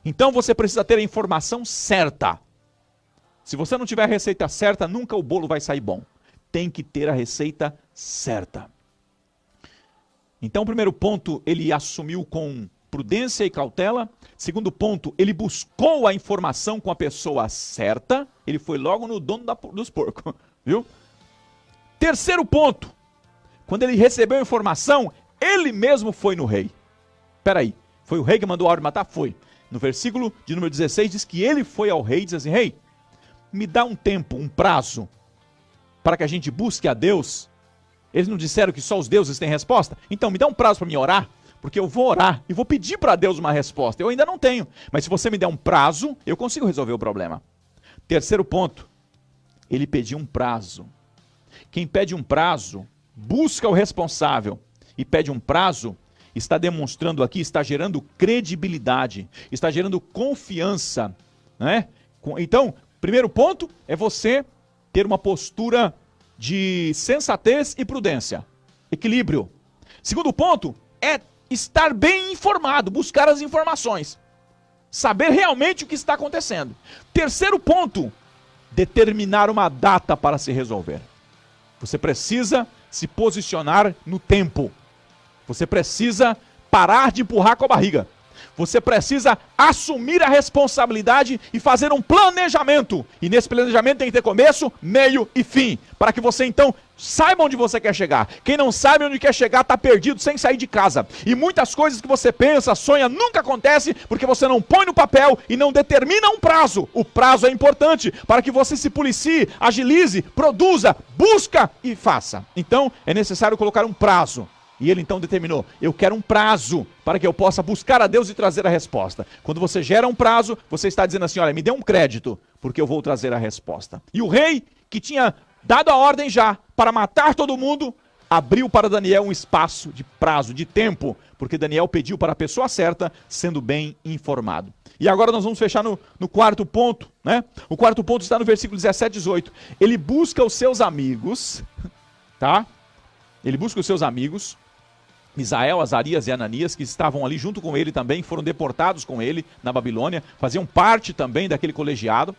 Então você precisa ter a informação certa. Se você não tiver a receita certa, nunca o bolo vai sair bom. Tem que ter a receita certa. Então, o primeiro ponto, ele assumiu com prudência e cautela. Segundo ponto, ele buscou a informação com a pessoa certa. Ele foi logo no dono dos porcos, viu? Terceiro ponto, quando ele recebeu a informação, ele mesmo foi no rei. Espera aí, foi o rei que mandou a ordem matar? Foi. No versículo de número 16, diz que ele foi ao rei e diz assim, rei, me dá um tempo, um prazo, para que a gente busque a Deus. Eles não disseram que só os deuses têm resposta? Então me dá um prazo para me orar, porque eu vou orar e vou pedir para Deus uma resposta. Eu ainda não tenho, mas se você me der um prazo, eu consigo resolver o problema. Terceiro ponto, ele pediu um prazo. Quem pede um prazo, busca o responsável e pede um prazo, está demonstrando aqui, está gerando credibilidade, está gerando confiança, né? Então, primeiro ponto é você ter uma postura de sensatez e prudência, equilíbrio. Segundo ponto é estar bem informado, buscar as informações, saber realmente o que está acontecendo. Terceiro ponto, determinar uma data para se resolver. Você precisa se posicionar no tempo. Você precisa parar de empurrar com a barriga. Você precisa assumir a responsabilidade e fazer um planejamento. E nesse planejamento tem que ter começo, meio e fim. Para que você então saiba onde você quer chegar. Quem não sabe onde quer chegar está perdido sem sair de casa. E muitas coisas que você pensa, sonha, nunca acontece porque você não põe no papel e não determina um prazo. O prazo é importante para que você se policie, agilize, produza, busca e faça. Então é necessário colocar um prazo. E ele então determinou, eu quero um prazo para que eu possa buscar a Deus e trazer a resposta. Quando você gera um prazo, você está dizendo assim, olha, me dê um crédito, porque eu vou trazer a resposta. E o rei, que tinha dado a ordem já para matar todo mundo, abriu para Daniel um espaço de prazo, de tempo, porque Daniel pediu para a pessoa certa, sendo bem informado. E agora nós vamos fechar no quarto ponto, né? O quarto ponto está no versículo 17 e 18. Ele busca os seus amigos, tá? Ele busca os seus amigos, Misael, Azarias e Ananias, que estavam ali junto com ele também, foram deportados com ele na Babilônia, faziam parte também daquele colegiado,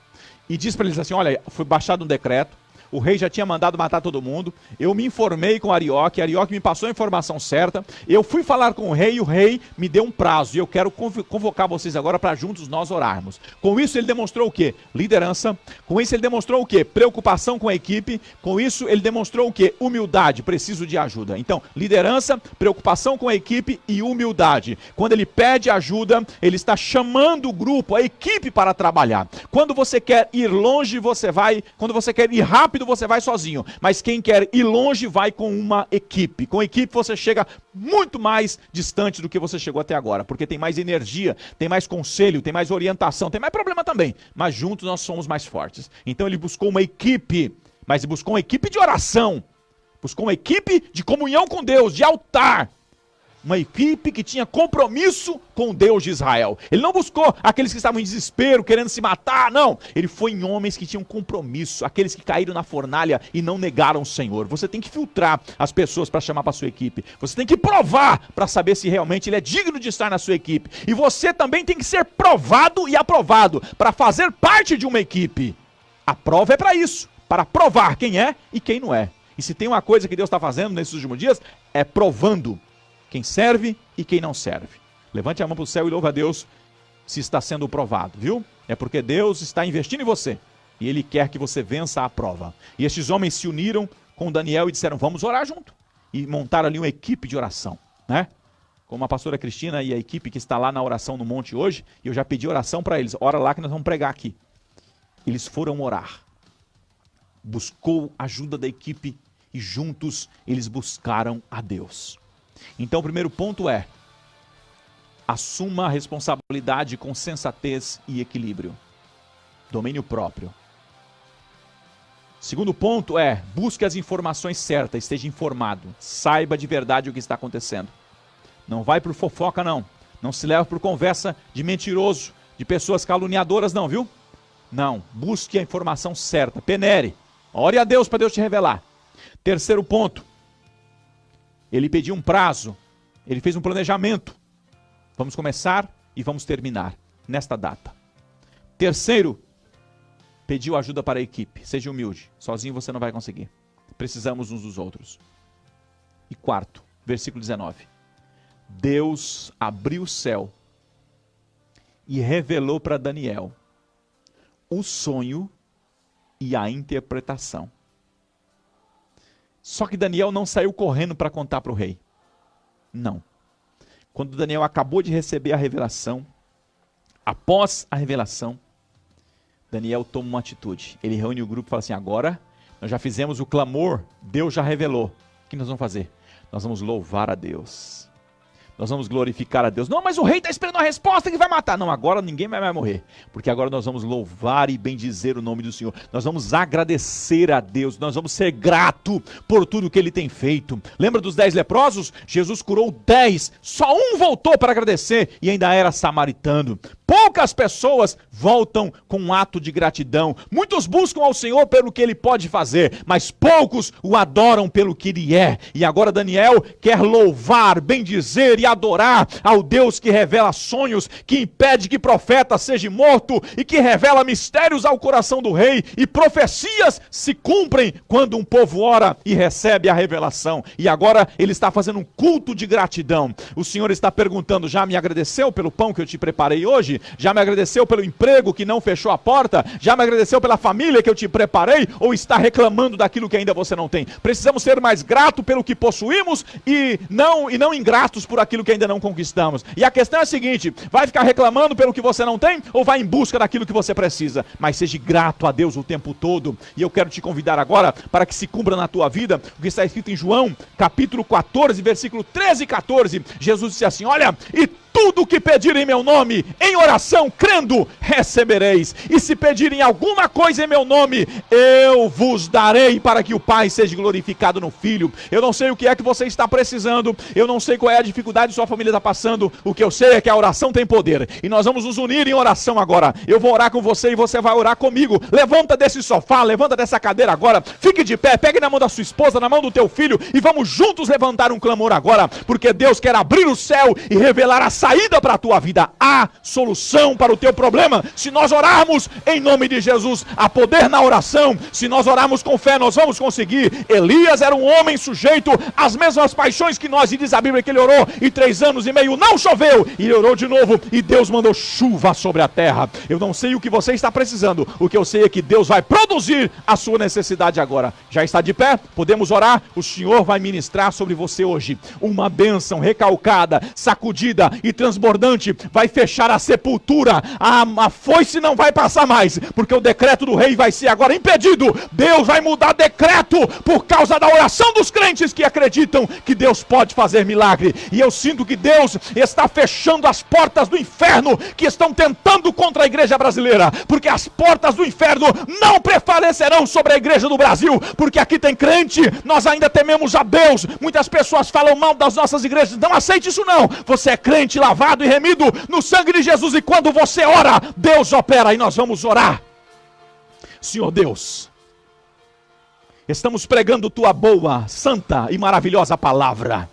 e diz para eles assim, olha, foi baixado um decreto, o rei já tinha mandado matar todo mundo, eu me informei com Arioque me passou a informação certa, eu fui falar com o rei me deu um prazo, e eu quero convocar vocês agora para juntos nós orarmos. Com isso ele demonstrou o quê? Liderança. Com isso ele demonstrou o quê? Preocupação com a equipe. Com isso ele demonstrou o quê? Humildade, preciso de ajuda. Então, liderança, preocupação com a equipe e humildade. Quando ele pede ajuda, ele está chamando o grupo, a equipe para trabalhar. Quando você quer ir longe, você vai. Quando você quer ir rápido, você vai sozinho, mas quem quer ir longe vai com uma equipe. Com equipe você chega muito mais distante do que você chegou até agora, porque tem mais energia, tem mais conselho, tem mais orientação, tem mais problema também, mas juntos nós somos mais fortes. Então ele buscou uma equipe, mas ele buscou uma equipe de oração, buscou uma equipe de comunhão com Deus, de altar, Uma equipe que tinha compromisso com o Deus de Israel. Ele não buscou aqueles que estavam em desespero, querendo se matar, não. Ele foi em homens que tinham compromisso, aqueles que caíram na fornalha e não negaram o Senhor. Você tem que filtrar as pessoas para chamar para sua equipe. Você tem que provar para saber se realmente ele é digno de estar na sua equipe. E você também tem que ser provado e aprovado para fazer parte de uma equipe. A prova é para isso, para provar quem é e quem não é. E se tem uma coisa que Deus está fazendo nesses últimos dias, é provando quem serve e quem não serve. Levante a mão para o céu e louve a Deus se está sendo provado, viu? É porque Deus está investindo em você e Ele quer que você vença a prova. E estes homens se uniram com Daniel e disseram, vamos orar junto. E montaram ali uma equipe de oração, né? Como a pastora Cristina e a equipe que está lá na oração no monte hoje, e eu já pedi oração para eles, ora lá que nós vamos pregar aqui. Eles foram orar. Buscou a ajuda da equipe e juntos eles buscaram a Deus. Então o primeiro ponto é, assuma a responsabilidade com sensatez e equilíbrio. Domínio próprio. Segundo ponto é, busque as informações certas, esteja informado, saiba de verdade o que está acontecendo. Não vai por fofoca não, não se leva por conversa de mentiroso, de pessoas caluniadoras não, viu? Não, busque a informação certa, penere, ore a Deus para Deus te revelar. Terceiro ponto, ele pediu um prazo, ele fez um planejamento. Vamos começar e vamos terminar nesta data. Terceiro, pediu ajuda para a equipe. Seja humilde, sozinho você não vai conseguir. Precisamos uns dos outros. E quarto, versículo 19. Deus abriu o céu e revelou para Daniel o sonho e a interpretação. Só que Daniel não saiu correndo para contar para o rei. Não. Quando Daniel acabou de receber a revelação, após a revelação, Daniel toma uma atitude. Ele reúne o grupo e fala assim, agora nós já fizemos o clamor, Deus já revelou. O que nós vamos fazer? Nós vamos louvar a Deus. Nós vamos glorificar a Deus. Não, mas o rei está esperando a resposta que vai matar. Não, agora ninguém vai morrer. Porque agora nós vamos louvar e bendizer o nome do Senhor. Nós vamos agradecer a Deus. Nós vamos ser grato por tudo que Ele tem feito. Lembra dos 10 leprosos? Jesus curou 10. Só um voltou para agradecer e ainda era samaritano. Poucas pessoas voltam com um ato de gratidão. Muitos buscam ao Senhor pelo que Ele pode fazer, mas poucos o adoram pelo que Ele é. E agora Daniel quer louvar, bendizer e adorar ao Deus que revela sonhos, que impede que profeta seja morto e que revela mistérios ao coração do rei. E profecias se cumprem quando um povo ora e recebe a revelação. E agora ele está fazendo um culto de gratidão. O Senhor está perguntando, já me agradeceu pelo pão que eu te preparei hoje? Já me agradeceu pelo emprego que não fechou a porta? Já me agradeceu pela família que eu te preparei? Ou está reclamando daquilo que ainda você não tem? Precisamos ser mais gratos pelo que possuímos e não ingratos por aquilo que ainda não conquistamos. E a questão é a seguinte, vai ficar reclamando pelo que você não tem? Ou vai em busca daquilo que você precisa? Mas seja grato a Deus o tempo todo. E eu quero te convidar agora para que se cumpra na tua vida o que está escrito em João, capítulo 14, versículo 13 e 14. Jesus disse assim, olha, e tudo o que pedirem em meu nome, em oração, crendo, recebereis. E se pedirem alguma coisa em meu nome, eu vos darei, para que o Pai seja glorificado no Filho. Eu não sei o que é que você está precisando, eu não sei qual é a dificuldade que sua família está passando, o que eu sei é que a oração tem poder. E nós vamos nos unir em oração agora. Eu vou orar com você e você vai orar comigo. Levanta desse sofá, levanta dessa cadeira agora, fique de pé, pegue na mão da sua esposa, na mão do teu filho, e vamos juntos levantar um clamor agora, porque Deus quer abrir o céu e revelar a saída para a tua vida, há solução para o teu problema. Se nós orarmos em nome de Jesus, há poder na oração. Se nós orarmos com fé, nós vamos conseguir. Elias era um homem sujeito às mesmas paixões que nós, e diz a Bíblia que ele orou e 3 anos e meio não choveu, e ele orou de novo e Deus mandou chuva sobre a terra. Eu não sei o que você está precisando, o que eu sei é que Deus vai produzir a sua necessidade agora. Já está de pé? Podemos orar? O Senhor vai ministrar sobre você hoje uma bênção recalcada, sacudida e transbordante vai fechar a sepultura. A foice não vai passar mais, porque o decreto do rei vai ser agora impedido. Deus vai mudar decreto por causa da oração dos crentes que acreditam que Deus pode fazer milagre. E eu sinto que Deus está fechando as portas do inferno que estão tentando contra a igreja brasileira, porque as portas do inferno não prevalecerão sobre a igreja do Brasil, porque aqui tem crente, nós ainda tememos a Deus. Muitas pessoas falam mal das nossas igrejas, não aceite isso não. Você é crente, lavado e remido no sangue de Jesus, e quando você ora, Deus opera. E nós vamos orar. Senhor Deus, estamos pregando tua boa, santa e maravilhosa palavra.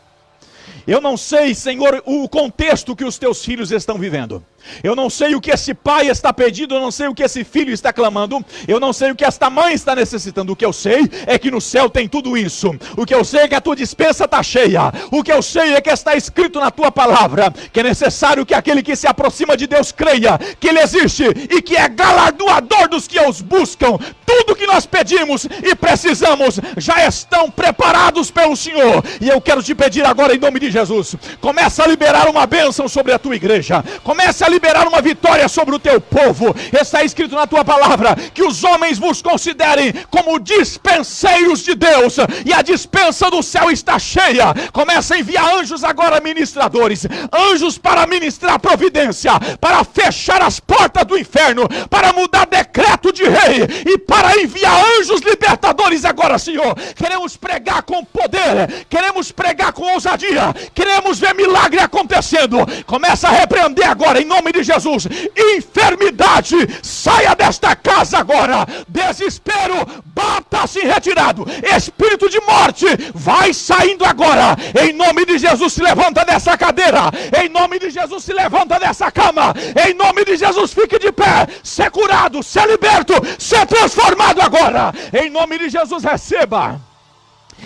Eu não sei, Senhor, o contexto que os teus filhos estão vivendo. Eu não sei o que esse pai está pedindo, eu não sei o que esse filho está clamando, eu não sei o que esta mãe está necessitando. O que eu sei é que no céu tem tudo isso. O que eu sei é que a tua despensa está cheia. O que eu sei é que está escrito na tua palavra que é necessário que aquele que se aproxima de Deus creia que ele existe e que é galardoador dos que os buscam. Tudo que nós pedimos e precisamos já estão preparados pelo Senhor. E eu quero te pedir agora, em nome de Jesus, começa a liberar uma bênção sobre a tua igreja. Começa a liberar uma vitória sobre o teu povo. Está escrito na tua palavra que os homens vos considerem como dispenseiros de Deus, e a dispensa do céu está cheia. Começa a enviar anjos agora, ministradores, anjos para ministrar providência, para fechar as portas do inferno, para mudar decreto de rei e para enviar anjos libertadores agora, Senhor. Queremos pregar com poder, queremos pregar com ousadia, queremos ver milagre acontecendo. Começa a repreender agora, em nome de Jesus. Enfermidade, saia desta casa agora. Desespero, bata-se retirado. Espírito de morte, vai saindo agora. Em nome de Jesus, se levanta dessa cadeira. Em nome de Jesus, se levanta dessa cama. Em nome de Jesus, fique de pé. Ser curado, ser liberto, ser transformado agora. Em nome de Jesus, receba.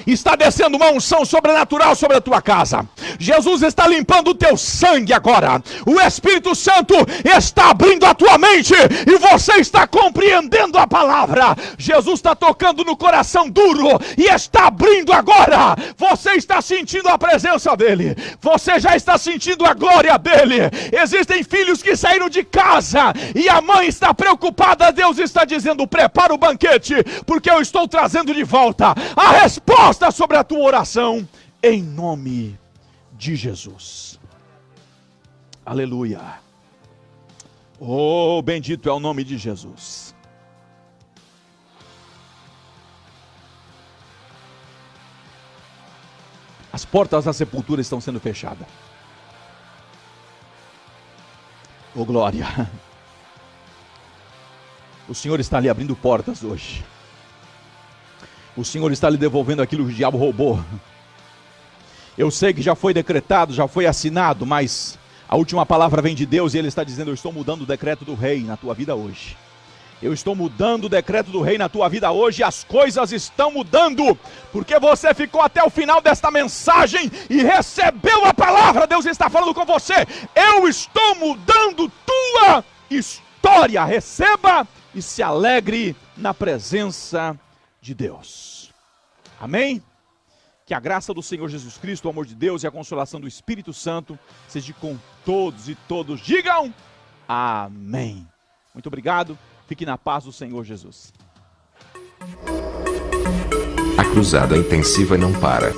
Está descendo uma unção sobrenatural sobre a tua casa. Jesus está limpando o teu sangue agora. O Espírito Santo está abrindo a tua mente e você está compreendendo a palavra. Jesus está tocando no coração duro e está abrindo agora. Você está sentindo a presença dele. Você já está sentindo a glória dele. Existem filhos que saíram de casa e a mãe está preocupada. Deus está dizendo: prepara o banquete, porque eu estou trazendo de volta a resposta sobre a tua oração, em nome de Jesus. Aleluia. Oh, bendito é o nome de Jesus. As portas da sepultura estão sendo fechadas. Oh, glória. O Senhor está lhe abrindo portas hoje. O Senhor está lhe devolvendo aquilo que o diabo roubou. Eu sei que já foi decretado, já foi assinado, mas a última palavra vem de Deus e Ele está dizendo: eu estou mudando o decreto do rei na tua vida hoje. Eu estou mudando o decreto do rei na tua vida hoje. As coisas estão mudando, porque você ficou até o final desta mensagem e recebeu a palavra. Deus está falando com você: eu estou mudando tua história. Receba e se alegre na presença de Deus. Amém? Que a graça do Senhor Jesus Cristo, o amor de Deus e a consolação do Espírito Santo seja com todos e todos. Digam amém. Muito obrigado. Fique na paz do Senhor Jesus. A cruzada intensiva não para.